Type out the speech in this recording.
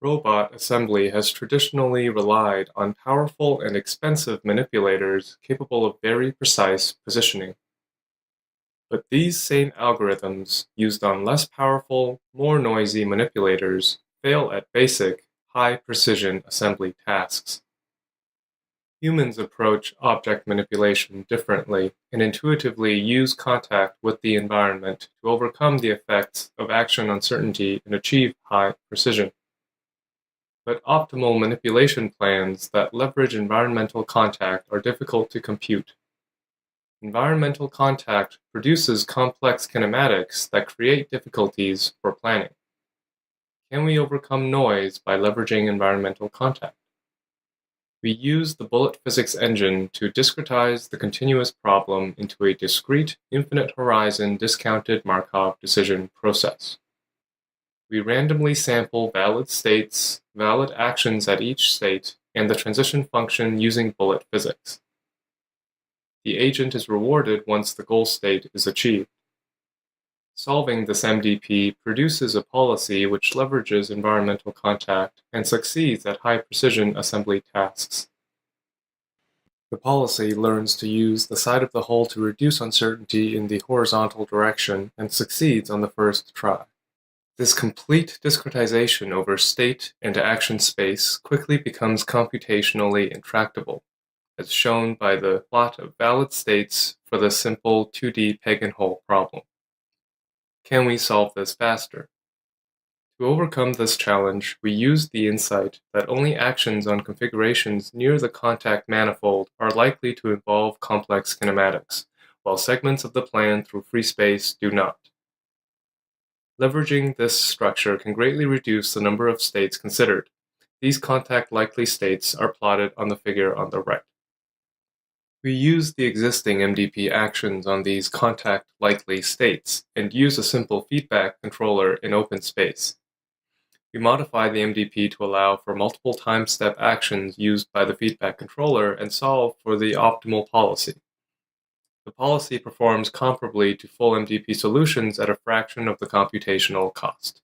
Robot assembly has traditionally relied on powerful and expensive manipulators capable of very precise positioning. But these same algorithms, used on less powerful, more noisy manipulators, fail at basic, high-precision assembly tasks. Humans approach object manipulation differently and intuitively use contact with the environment to overcome the effects of action uncertainty and achieve high precision. But optimal manipulation plans that leverage environmental contact are difficult to compute. Environmental contact produces complex kinematics that create difficulties for planning. Can we overcome noise by leveraging environmental contact? We use the bullet physics engine to discretize the continuous problem into a discrete, infinite horizon discounted Markov decision process. We randomly sample valid states, valid actions at each state, and the transition function using bullet physics. The agent is rewarded once the goal state is achieved. Solving this MDP produces a policy which leverages environmental contact and succeeds at high-precision assembly tasks. The policy learns to use the side of the hull to reduce uncertainty in the horizontal direction and succeeds on the first try. This complete discretization over state and action space quickly becomes computationally intractable, as shown by the plot of valid states for the simple 2D peg and hole problem. Can we solve this faster? To overcome this challenge, we use the insight that only actions on configurations near the contact manifold are likely to involve complex kinematics, while segments of the plan through free space do not. Leveraging this structure can greatly reduce the number of states considered. These contact-likely states are plotted on the figure on the right. We use the existing MDP actions on these contact-likely states and use a simple feedback controller in open space. We modify the MDP to allow for multiple time-step actions used by the feedback controller and solve for the optimal policy. The policy performs comparably to full MDP solutions at a fraction of the computational cost.